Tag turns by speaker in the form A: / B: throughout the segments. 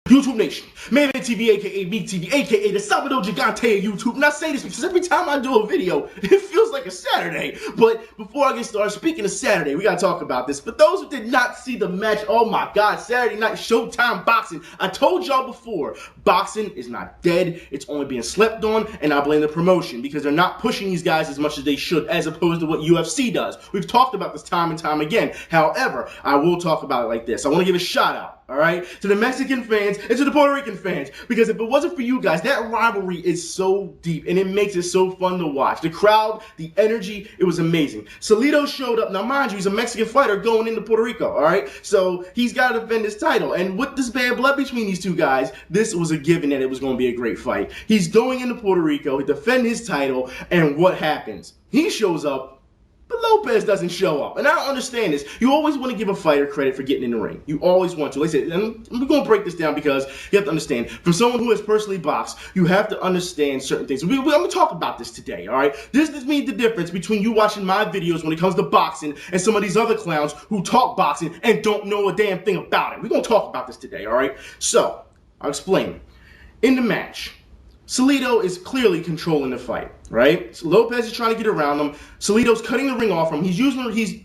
A: YouTube Nation, Mayday TV, aka Meek TV, aka the Salvador Gigante of YouTube. And I say this because every time I do a video, it feels like a Saturday. But before I get started, speaking of Saturday, we gotta talk about this. For those who did not see the match, oh my God, Saturday night Showtime boxing. I told y'all before, boxing is not dead. It's only being slept on, and I blame the promotion because they're not pushing these guys as much as they should, as opposed to what UFC does. We've talked about this time and time again. However, I will talk about it like this. I want to give a shout out. All right, to the Mexican fans and to the Puerto Rican fans, because if it wasn't for you guys, that rivalry is so deep and it makes it so fun to watch. The crowd, the energy, it was amazing. Salido showed up. Now, mind you, he's a Mexican fighter going into Puerto Rico, all right? So he's got to defend his title. And with this bad blood between these two guys, this was a given that it was going to be a great fight. He's going into Puerto Rico to defend his title, and what happens? He shows up, but Lopez doesn't show up. And I don't understand this. You always want to give a fighter credit for getting in the ring. You always want to. Like I said, and we're going to break this down because you have to understand, from someone who has personally boxed, you have to understand certain things. I'm going to talk about this today, all right? This means the difference between you watching my videos when it comes to boxing and some of these other clowns who talk boxing and don't know a damn thing about it. We're going to talk about this today, all right? So, I'll explain. In the match, Salido is clearly controlling the fight, right? So Lopez is trying to get around him. Salido's cutting the ring off him. He's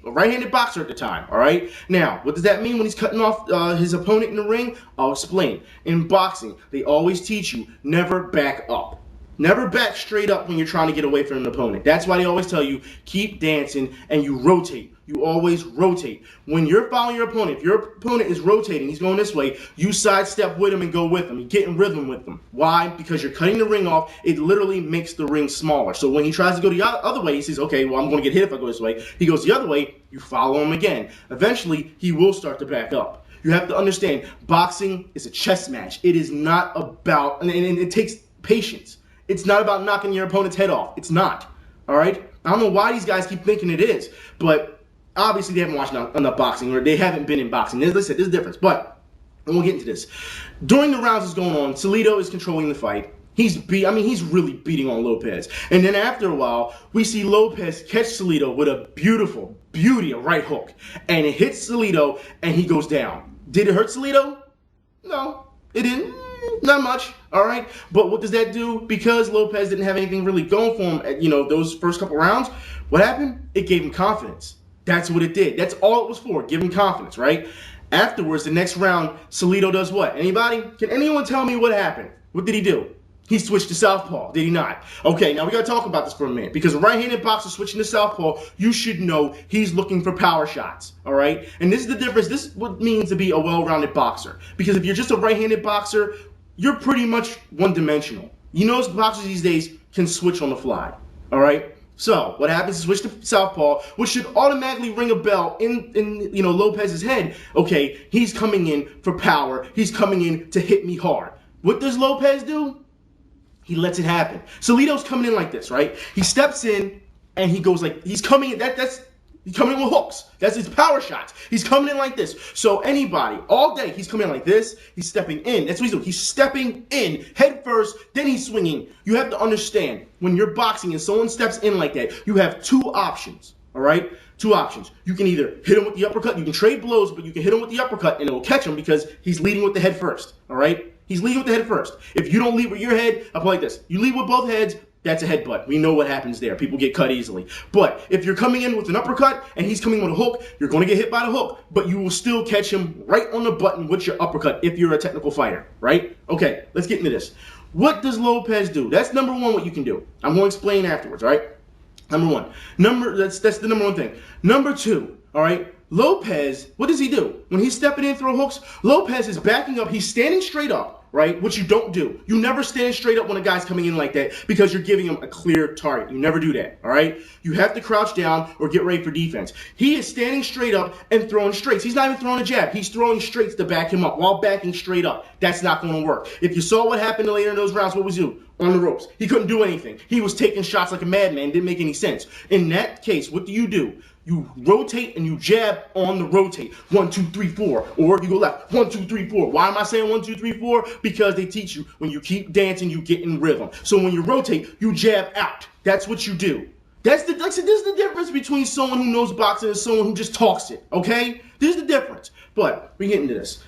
A: a right-handed boxer at the time, all right? Now, what does that mean when he's cutting off his opponent in the ring? I'll explain. In boxing, they always teach you never back up. Never back straight up when you're trying to get away from an opponent. That's why they always tell you, keep dancing and you rotate. You always rotate. When you're following your opponent, if your opponent is rotating, he's going this way, you sidestep with him and go with him. You get in rhythm with him. Why? Because you're cutting the ring off. It literally makes the ring smaller. So when he tries to go the other way, he says, okay, well, I'm going to get hit if I go this way. He goes the other way, you follow him again. Eventually, he will start to back up. You have to understand, boxing is a chess match. It is not about, and it takes patience. It's not about knocking your opponent's head off. It's not. All right? I don't know why these guys keep thinking it is, but obviously they haven't watched enough boxing, or they haven't been in boxing. As I said, there's a difference, but we'll get into this. During the rounds that's going on, Salido is controlling the fight. He's really beating on Lopez. And then after a while, we see Lopez catch Salido with a a right hook. And it hits Salido, and he goes down. Did it hurt Salido? No, it didn't. Not much, all right? But what does that do? Because Lopez didn't have anything really going for him at, those first couple rounds, what happened? It gave him confidence. That's what it did. That's all it was for, give him confidence, right? Afterwards, the next round, Salido does what? Anybody? Can anyone tell me what happened? What did he do? He switched to southpaw, did he not? Okay, now we gotta talk about this for a minute, because a right-handed boxer switching to southpaw, you should know he's looking for power shots, all right? And this is the difference. This is what it means to be a well-rounded boxer. Because if you're just a right-handed boxer, you're pretty much one-dimensional. You know, boxers these days can switch on the fly, all right? So, what happens is switch to southpaw, which should automatically ring a bell in Lopez's head. Okay, he's coming in for power. He's coming in to hit me hard. What does Lopez do? He lets it happen. Salido's coming in like this, right? He steps in and he goes like, he's coming in, he's coming in with hooks. That's his power shots. He's coming in like this. So anybody, all day, he's coming in like this. He's stepping in. That's what he's doing. He's stepping in head first, then he's swinging. You have to understand, when you're boxing and someone steps in like that, you have two options, all right? Two options. You can either hit him with the uppercut. You can trade blows, but you can hit him with the uppercut and it will catch him because he's leading with the head first, all right? He's leading with the head first. If you don't lead with your head, I'll put it like this. You lead with both heads, that's a headbutt. We know what happens there. People get cut easily. But if you're coming in with an uppercut and he's coming with a hook, you're going to get hit by the hook, but you will still catch him right on the button with your uppercut if you're a technical fighter, right? Okay, let's get into this. What does Lopez do? That's number one, what you can do. I'm going to explain afterwards, all right? Number one. That's the number one thing. Number two, all right? Lopez, what does he do? When he's stepping in throw hooks, Lopez is backing up. He's standing straight up, right? Which you don't do. You never stand straight up when a guy's coming in like that because you're giving him a clear target. You never do that, all right? You have to crouch down or get ready for defense. He is standing straight up and throwing straights. He's not even throwing a jab. He's throwing straights to back him up while backing straight up. That's not going to work. If you saw what happened later in those rounds, what was he do? On the ropes. He couldn't do anything. He was taking shots like a madman. Didn't make any sense. In that case, what do? You rotate and you jab on the rotate. 1, 2, 3, 4. Or you go left. 1, 2, 3, 4. Why am I saying 1, 2, 3, 4? Because they teach you when you keep dancing, you get in rhythm. So when you rotate, you jab out. That's what you do. This is the difference between someone who knows boxing and someone who just talks it, okay? This is the difference. But we get into this.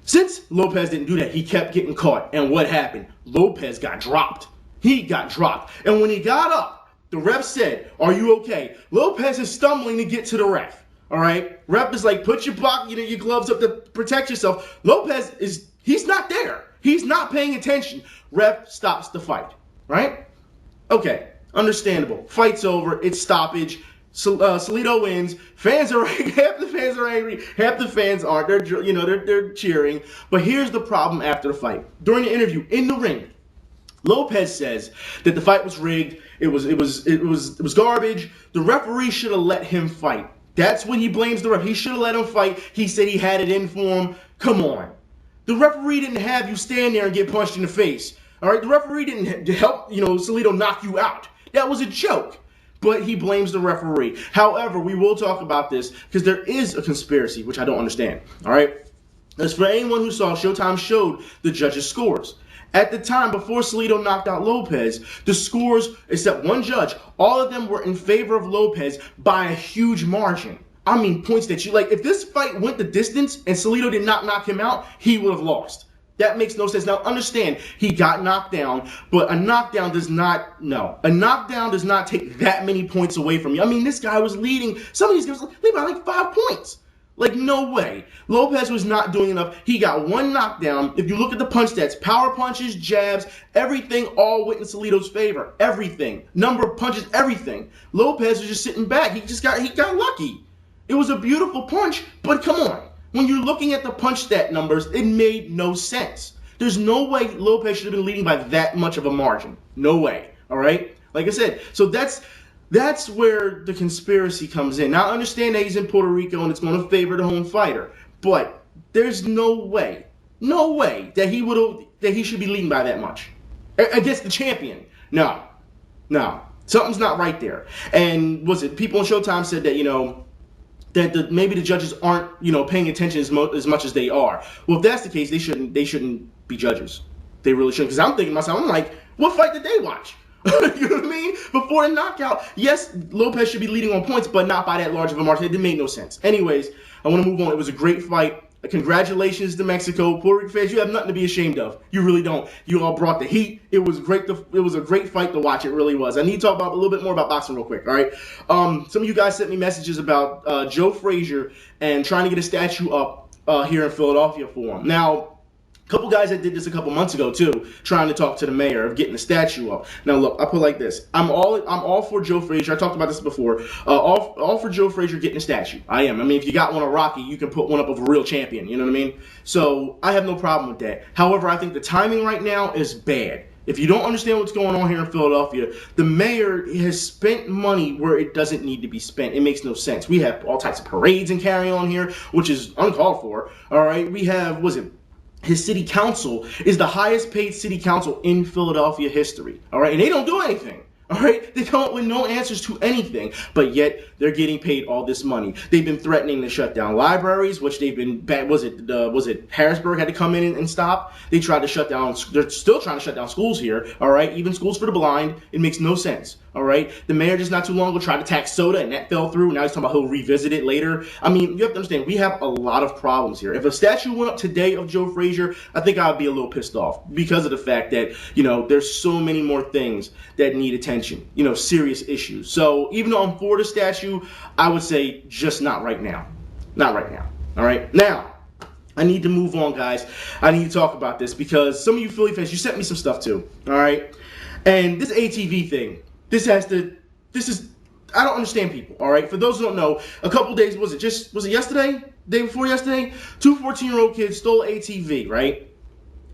A: Since Lopez didn't do that, he kept getting caught. And what happened? Lopez got dropped. He got dropped. And when he got up, the ref said, "Are you okay?" Lopez is stumbling to get to the ref. All right? Ref is like, put your your gloves up to protect yourself. Lopez he's not there. He's not paying attention. Ref stops the fight. Right? Okay. Understandable. Fight's over. It's stoppage. Salido wins. Fans are half the fans are angry, half the fans aren't. They're cheering. But here's the problem after the fight. During the interview in the ring, Lopez says that the fight was rigged. It was garbage. The referee should have let him fight. That's when he blames the ref. He should have let him fight. He said he had it in for him. Come on. The referee didn't have you stand there and get punched in the face. All right? The referee didn't help, Salido knock you out. That was a joke. But he blames the referee. However, we will talk about this because there is a conspiracy, which I don't understand. All right? As for anyone who saw, Showtime showed the judges' scores. At the time, before Salido knocked out Lopez, the scores, except one judge, all of them were in favor of Lopez by a huge margin. I mean, points that if this fight went the distance and Salido did not knock him out, he would have lost. That makes no sense. Now, understand, he got knocked down, but a knockdown does not take that many points away from you. I mean, this guy was leading, some of these guys were leading by like 5 points. Like, no way. Lopez was not doing enough. He got one knockdown. If you look at the punch stats, power punches, jabs, everything all went in Salido's favor. Everything. Number of punches, everything. Lopez was just sitting back. He got lucky. It was a beautiful punch, but come on. When you're looking at the punch stat numbers, it made no sense. There's no way Lopez should have been leading by that much of a margin. No way. All right? Like I said, so that's where the conspiracy comes in. Now, I understand that he's in Puerto Rico and it's going to favor the home fighter, but there's no way that he should be leading by that much against the champion. No. Something's not right there. And people on Showtime said that, that maybe the judges aren't, paying attention as much as they are. Well, if that's the case, they shouldn't be judges. They really shouldn't. Because I'm thinking to myself, I'm like, what fight did they watch? You know what I mean? Before the knockout, yes, Lopez should be leading on points, but not by that large of a margin. It didn't make no sense. Anyways, I want to move on. It was a great fight. Congratulations to Mexico. Puerto Rico fans, you have nothing to be ashamed of. You really don't. You all brought the heat. It was great. It was a great fight to watch. It really was. I need to talk about a little bit more about boxing real quick, all right? Some of you guys sent me messages about Joe Frazier and trying to get a statue up here in Philadelphia for him. Now, a couple guys that did this a couple months ago too, trying to talk to the mayor of getting the statue up. Now look, I put it like this: I'm all for Joe Frazier. I talked about this before. All for Joe Frazier getting a statue. I am. I mean, if you got one of Rocky, you can put one up of a real champion. You know what I mean? So I have no problem with that. However, I think the timing right now is bad. If you don't understand what's going on here in Philadelphia, the mayor has spent money where it doesn't need to be spent. It makes no sense. We have all types of parades and carry on here, which is uncalled for. All right, we have his city council is the highest paid city council in Philadelphia history. All right. And they don't do anything. All right. They come up with no answers to anything, but yet they're getting paid all this money. They've been threatening to shut down libraries, which they've been, was it Harrisburg had to come in and stop? They tried to shut down, they're still trying to shut down schools here. All right. Even schools for the blind. It makes no sense. All right. The mayor just not too long ago tried to tax soda and that fell through. Now he's talking about he'll revisit it later. I mean, you have to understand, we have a lot of problems here. If a statue went up today of Joe Frazier, I think I would be a little pissed off because of the fact that, there's so many more things that need attention, serious issues. So even though I'm for the statue, I would say just not right now. Not right now. All right. Now, I need to move on, guys. I need to talk about this because some of you Philly fans, you sent me some stuff too. All right. And this ATV thing, I don't understand people, all right? For those who don't know, a couple days, was it yesterday? Day before yesterday? 2 14-year-old kids stole ATV, right?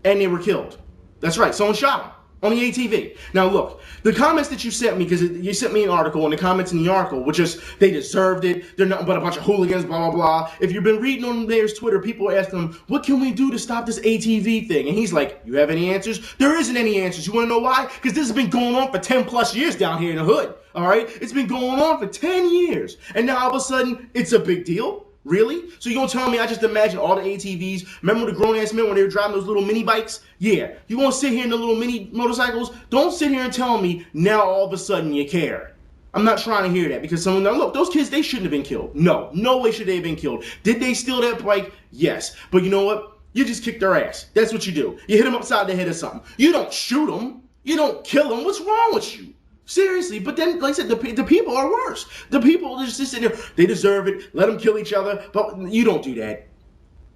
A: And they were killed. That's right, someone shot them on the ATV. Now look, the comments that you sent me, because you sent me an article, and the comments in the article were just, they deserved it, they're nothing but a bunch of hooligans, blah, blah, blah. If you've been reading on the mayor's Twitter, people ask him, what can we do to stop this ATV thing? And he's like, you have any answers? There isn't any answers. You want to know why? Because this has been going on for 10 plus years down here in the hood, all right? It's been going on for 10 years. And now all of a sudden, it's a big deal? Really? So you're going to tell me I just imagine all the ATVs, remember the grown-ass men when they were driving those little mini bikes? Yeah. You want to sit here in the little mini motorcycles? Don't sit here and tell me now all of a sudden you care. I'm not trying to hear that because someone, look, those kids, they shouldn't have been killed. No way should they have been killed. Did they steal that bike? Yes. But you know what? You just kick their ass. That's what you do. You hit them upside the head or something. You don't shoot them. You don't kill them. What's wrong with you? Seriously. But then, like I said, the people are worse. The people are just sitting there. They deserve it. Let them kill each other. But you don't do that.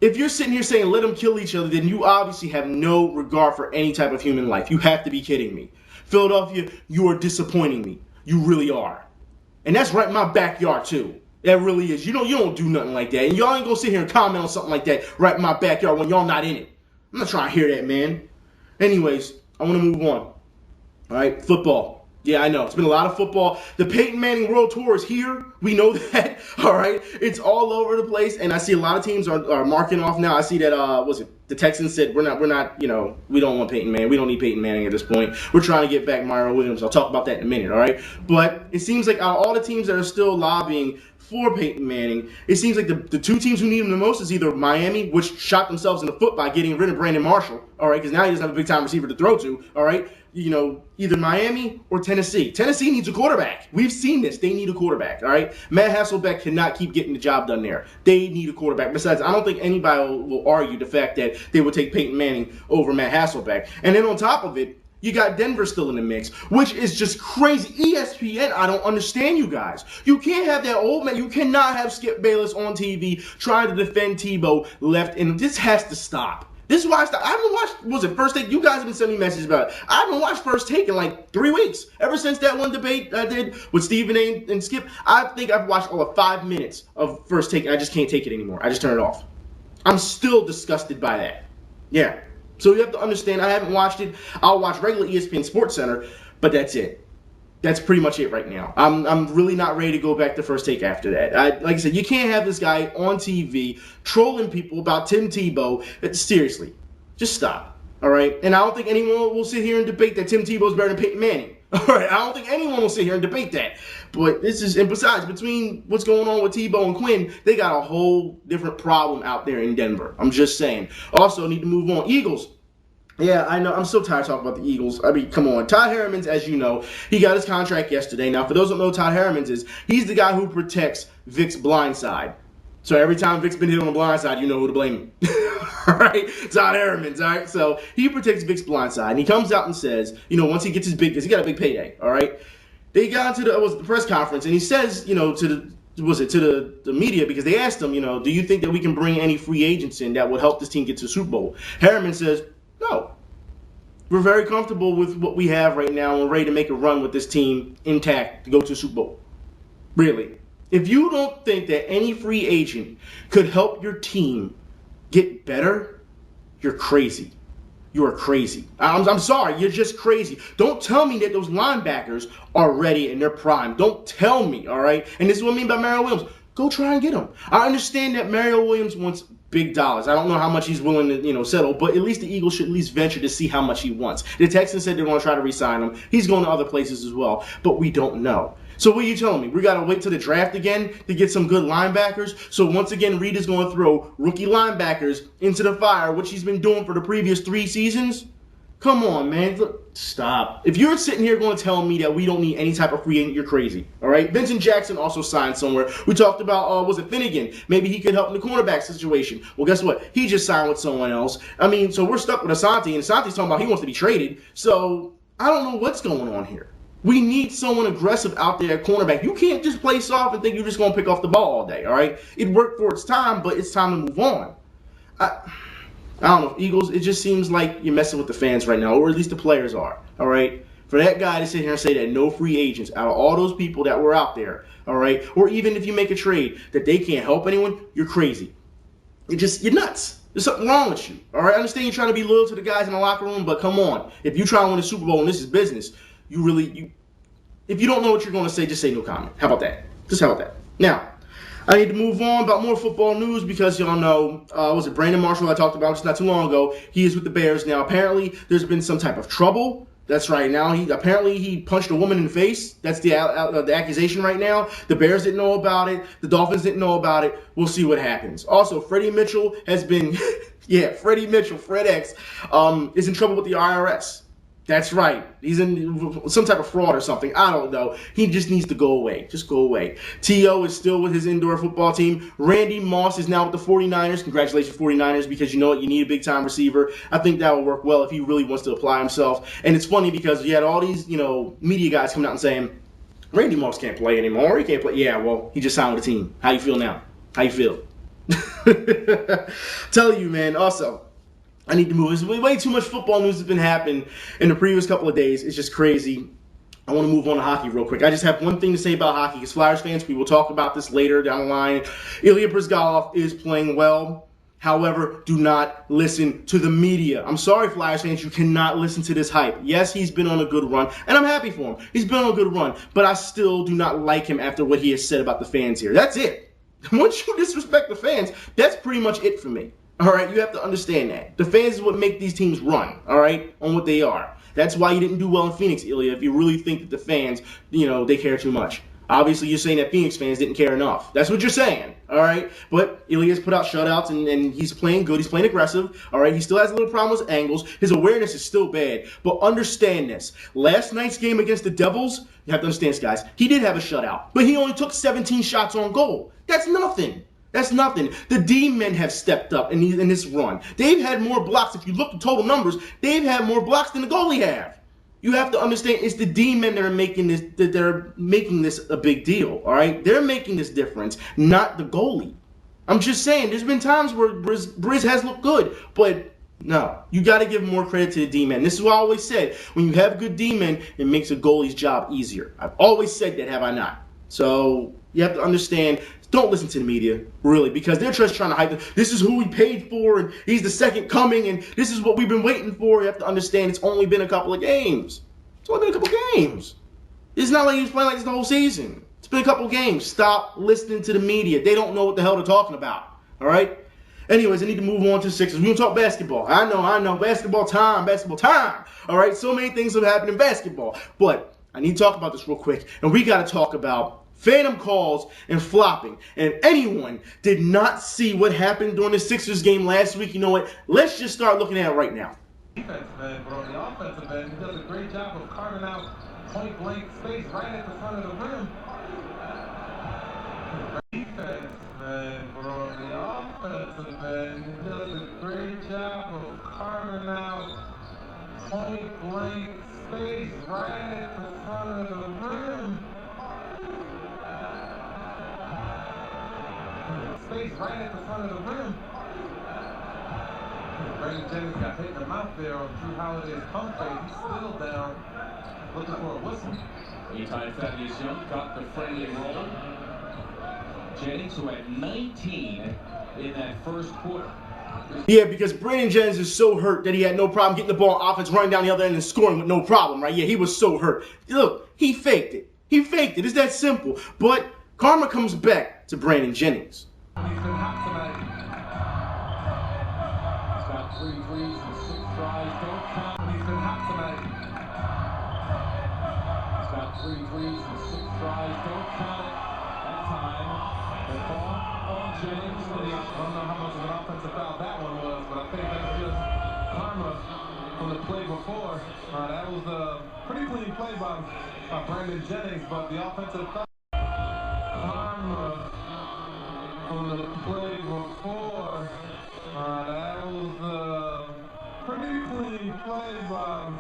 A: If you're sitting here saying let them kill each other, then you obviously have no regard for any type of human life. You have to be kidding me. Philadelphia, you are disappointing me. You really are. And that's right in my backyard, too. That really is. You don't do nothing like that. And y'all ain't going to sit here and comment on something like that right in my backyard when y'all not in it. I'm not trying to hear that, man. Anyways, I want to move on. All right, football. Yeah, I know. It's been a lot of football. The Peyton Manning World Tour is here. We know that. All right. It's all over the place. And I see a lot of teams are marking off now. I see that, the Texans said, we don't want Peyton Manning. We don't need Peyton Manning at this point. We're trying to get back Mario Williams. I'll talk about that in a minute. All right. But it seems like out of all the teams that are still lobbying for Peyton Manning, it seems like the two teams who need him the most is either Miami, which shot themselves in the foot by getting rid of Brandon Marshall. All right. Because now he doesn't have a big time receiver to throw to. All right. Either Miami or Tennessee. Tennessee needs a quarterback. We've seen this. They need a quarterback, all right? Matt Hasselbeck cannot keep getting the job done there. They need a quarterback. Besides, I don't think anybody will argue the fact that they would take Peyton Manning over Matt Hasselbeck. And then on top of it, you got Denver still in the mix, which is just crazy. ESPN, I don't understand you guys. You can't have that old man. You cannot have Skip Bayless on TV trying to defend Tebow left, and this has to stop. This is why I haven't watched, was it First Take? You guys have been sending me messages about it. I haven't watched First Take in like 3 weeks. Ever since that one debate I did with Stephen A. and Skip, I think I've watched all of 5 minutes of First Take. I just can't take it anymore. I just turn it off. I'm still disgusted by that. Yeah. So you have to understand, I haven't watched it. I'll watch regular ESPN Sports Center, but that's it. That's pretty much it right now. I'm really not ready to go back to First Take after that. Like I said, you can't have this guy on TV trolling people about Tim Tebow. Seriously, just stop. All right? And I don't think anyone will sit here and debate that Tim Tebow's better than Peyton Manning. All right? I don't think anyone will sit here and debate that. But and besides, between what's going on with Tebow and Quinn, they got a whole different problem out there in Denver. I'm just saying. Also, need to move on. Eagles. Yeah, I know. I'm so tired of talking about the Eagles. I mean, come on. Todd Herremans, as you know, he got his contract yesterday. Now, for those who don't know who Todd Herremans is, he's the guy who protects Vic's blind side. So every time Vic's been hit on the blind side, you know who to blame. All right? Todd Herremans, all right? So he protects Vic's blind side. And he comes out and says, once he gets his big, because he got a big payday, all right? They got into the press conference, and he says, to the media, because they asked him, do you think that we can bring any free agents in that would help this team get to the Super Bowl? Herremans says, no. We're very comfortable with what we have right now, and we're ready to make a run with this team intact to go to the Super Bowl. Really. If you don't think that any free agent could help your team get better, you're crazy. You are crazy. I'm sorry. You're just crazy. Don't tell me that those linebackers are ready in their prime. Don't tell me, all right? And this is what I mean by Mario Williams. Go try and get him. I understand that Mario Williams wants big dollars. I don't know how much he's willing to, settle, but at least the Eagles should at least venture to see how much he wants. The Texans said they're going to try to re-sign him. He's going to other places as well, but we don't know. So what are you telling me? We got to wait till the draft again to get some good linebackers? So once again, Reed is going to throw rookie linebackers into the fire, which he's been doing for the previous 3 seasons? Come on, man. Look, stop. If you're sitting here going to tell me that we don't need any type of free agent, you're crazy. All right? Vincent Jackson also signed somewhere. We talked about, was it Finnegan? Maybe he could help in the cornerback situation. Well, guess what? He just signed with someone else. I mean, so we're stuck with Asante, and Asante's talking about he wants to be traded. So I don't know what's going on here. We need someone aggressive out there at cornerback. You can't just play soft and think you're just going to pick off the ball all day, all right? It worked for its time, but it's time to move on. I don't know, Eagles, it just seems like you're messing with the fans right now, or at least the players are, all right? For that guy to sit here and say that no free agents, out of all those people that were out there, all right, or even if you make a trade, that they can't help anyone, you're crazy. You're nuts. There's something wrong with you, all right? I understand you're trying to be loyal to the guys in the locker room, but come on. If you try to win a Super Bowl and this is business, if you don't know what you're going to say, just say no comment. How about that? Just how about that? Now, I need to move on about more football news because y'all know, was it Brandon Marshall I talked about just not too long ago? He is with the Bears now. Apparently, there's been some type of trouble. That's right. Now, he punched a woman in the face. That's the accusation right now. The Bears didn't know about it. The Dolphins didn't know about it. We'll see what happens. Also, Freddie Mitchell has been, Freddie Mitchell, Fred X, is in trouble with the IRS. That's right. He's in some type of fraud or something. I don't know. He just needs to go away. Just go away. T.O. is still with his indoor football team. Randy Moss is now with the 49ers. Congratulations, 49ers, because you know what? You need a big-time receiver. I think that will work well if he really wants to apply himself. And it's funny because you had all these, media guys coming out and saying, Randy Moss can't play anymore. He can't play. Yeah, well, he just signed with the team. How you feel now? How you feel? Tell you, man. Also, I need to move. There's way too much football news has been happening in the previous couple of days. It's just crazy. I want to move on to hockey real quick. I just have one thing to say about hockey. Because Flyers fans, we will talk about this later down the line. Ilya Bryzgalov is playing well. However, do not listen to the media. I'm sorry, Flyers fans, you cannot listen to this hype. Yes, he's been on a good run, and I'm happy for him. He's been on a good run, but I still do not like him after what he has said about the fans here. That's it. Once you disrespect the fans, that's pretty much it for me. All right, you have to understand that. The fans is what make these teams run, all right, on what they are. That's why you didn't do well in Phoenix, Ilya, if you really think that the fans, they care too much. Obviously, you're saying that Phoenix fans didn't care enough. That's what you're saying, all right? But Ilya's put out shutouts, and he's playing good. He's playing aggressive, all right? He still has a little problem with angles. His awareness is still bad. But understand this. Last night's game against the Devils, you have to understand this, guys, he did have a shutout, but he only took 17 shots on goal. That's nothing. That's nothing. The D-men have stepped up in this run. They've had more blocks. If you look at total numbers, they've had more blocks than the goalie have. You have to understand it's the D-men that are making this a big deal, all right? They're making this difference, not the goalie. I'm just saying, there's been times where Briz has looked good, but no, you got to give more credit to the D-men. This is what I always said. When you have good D-men, it makes a goalie's job easier. I've always said that, have I not? So you have to understand, don't listen to the media, really, because they're just trying to hype it. This is who we paid for, and he's the second coming, and this is what we've been waiting for. You have to understand it's only been a couple of games. It's only been a couple of games. It's not like he was playing like this the whole season. It's been a couple of games. Stop listening to the media. They don't know what the hell they're talking about, all right? Anyways, I need to move on to the Sixers. We're going to talk basketball. I know. Basketball time. All right? So many things have happened in basketball. But I need to talk about this real quick, and we got to talk about phantom calls and flopping. And if anyone did not see what happened during the Sixers game last week, you know what? Let's just start looking at it right now.
B: Defense, man, but on the offensive end, he does a great job of carving out point-blank space right at the front of the rim. Defense, man, but on the offensive end, he does a great job of carving out point-blank space right at the front of the rim. Space right at the front of the rim. Brandon Jennings got hit in the mouth there on Drew Holiday's pump fake. He's still down, looking for a whistle.
C: Meantime, Thaddeus Young got the friendly roll. Jennings, who had 19 in that first quarter.
A: Yeah, because Brandon Jennings is so hurt that he had no problem getting the ball on offense, running down the other end and scoring with no problem, right? Yeah, he was so hurt. Look, he faked it. It's that simple. But karma comes back to Brandon Jennings.
B: He's been hot tonight.
C: He's got 3 threes and 6 tries. Don't count.
B: He's been hot tonight.
C: He's got 3 threes and 6 tries. Don't count it. That time. The ball on Jennings.
B: I don't know how much of an offensive foul that one was, but I think that's just karma from the play before. That was a pretty clean play by Brandon Jennings, but the offensive foul. Karma on the play before. That was a pretty clean play by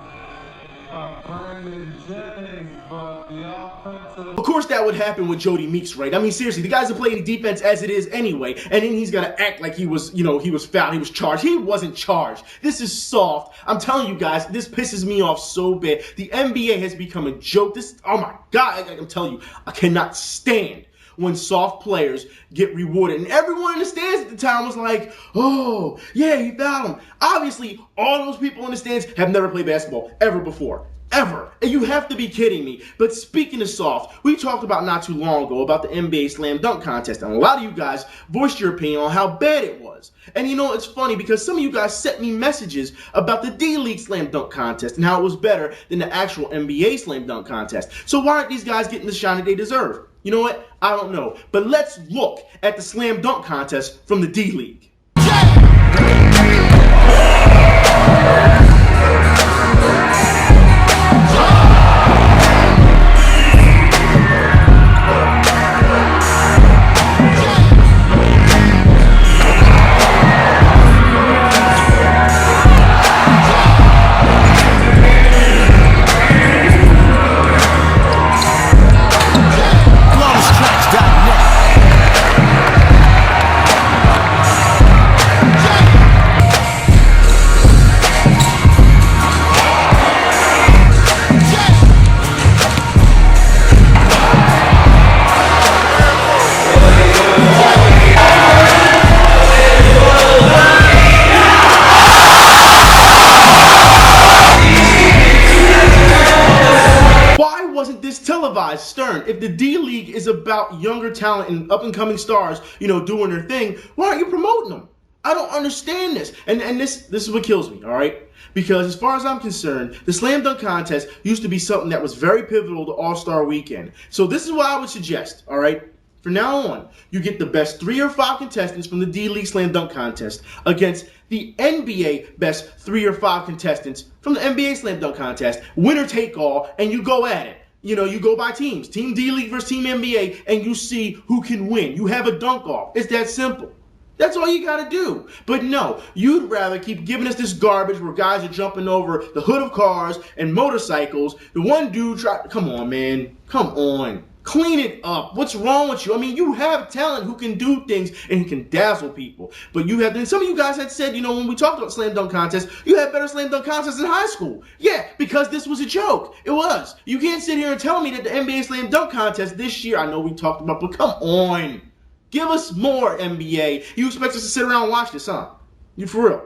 B: Brandon Jennings, but the offensive...
A: Of course that would happen with Jody Meeks, right? I mean, seriously, the guy's playing defense as it is anyway, and then he's got to act like he was, he was fouled, he was charged. He wasn't charged. This is soft. I'm telling you guys, this pisses me off so bad. The NBA has become a joke. Oh my God, I'm telling you, I cannot stand when soft players get rewarded. And everyone in the stands at the time was like, oh, yeah, he fouled him. Obviously, all those people in the stands have never played basketball ever before. Ever. And you have to be kidding me. But speaking of soft, we talked about not too long ago about the NBA Slam Dunk Contest. And a lot of you guys voiced your opinion on how bad it was. And it's funny because some of you guys sent me messages about the D-League Slam Dunk Contest and how it was better than the actual NBA Slam Dunk Contest. So why aren't these guys getting the shine that they deserve? You know what? I don't know. But let's look at the Slam Dunk Contest from the D-League. televised, Stern. If the D-League is about younger talent and up-and-coming stars, doing their thing, why aren't you promoting them? I don't understand this. And this is what kills me, all right? Because as far as I'm concerned, the Slam Dunk Contest used to be something that was very pivotal to All-Star Weekend. So this is what I would suggest, all right? From now on, you get the best 3 or 5 contestants from the D-League Slam Dunk Contest against the NBA best 3 or 5 contestants from the NBA Slam Dunk Contest. Winner take all, and you go at it. You go by teams. Team D-League versus Team NBA, and you see who can win. You have a dunk-off. It's that simple. That's all you got to do. But no, you'd rather keep giving us this garbage where guys are jumping over the hood of cars and motorcycles. The one dude come on, man. Come on. Clean it up. What's wrong with you? I mean, you have talent who can do things and can dazzle people. But some of you guys had said, when we talked about Slam Dunk Contest, you had better Slam Dunk Contests in high school. Yeah, because this was a joke. It was. You can't sit here and tell me that the NBA Slam Dunk Contest this year, I know we talked about, but come on. Give us more, NBA. You expect us to sit around and watch this, huh? You for real.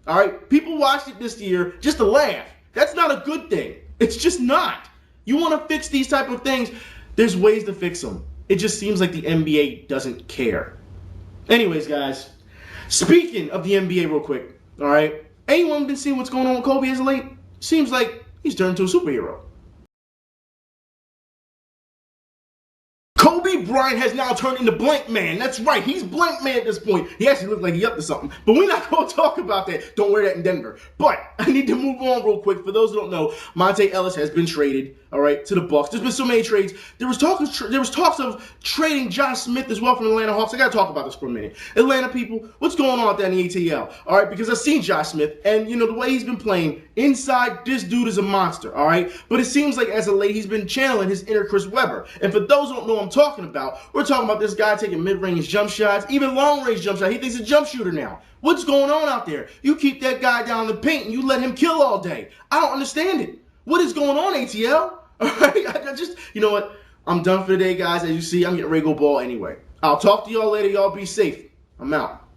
A: All right? People watched it this year just to laugh. That's not a good thing. It's just not. You want to fix these type of things, there's ways to fix them. It just seems like the NBA doesn't care. Anyways, guys, speaking of the NBA real quick, all right? Anyone been seeing what's going on with Kobe as of late? Seems like he's turned into a superhero. Kobe Bryant has now turned into Blank Man. That's right, he's Blank Man at this point. He actually looks like he's up to something. But we're not going to talk about that. Don't wear that in Denver. But I need to move on real quick. For those who don't know, Monte Ellis has been traded, all right, to the Bucks. There's been so many trades. There was talks of trading Josh Smith as well from the Atlanta Hawks. I got to talk about this for a minute. Atlanta people, what's going on out there in the ATL? All right, because I've seen Josh Smith, and the way he's been playing inside, this dude is a monster, all right? But it seems like as of late, he's been channeling his inner Chris Webber. And for those who don't know what I'm talking about, we're talking about this guy taking mid-range jump shots, even long-range jump shots. He thinks he's a jump shooter now. What's going on out there? You keep that guy down in the paint and you let him kill all day. I don't understand it. What is going on, ATL? All right, I just, you know what? I'm done for today, guys. As you see, I'm getting ready to go ball anyway. I'll talk to y'all later. Y'all be safe. I'm out.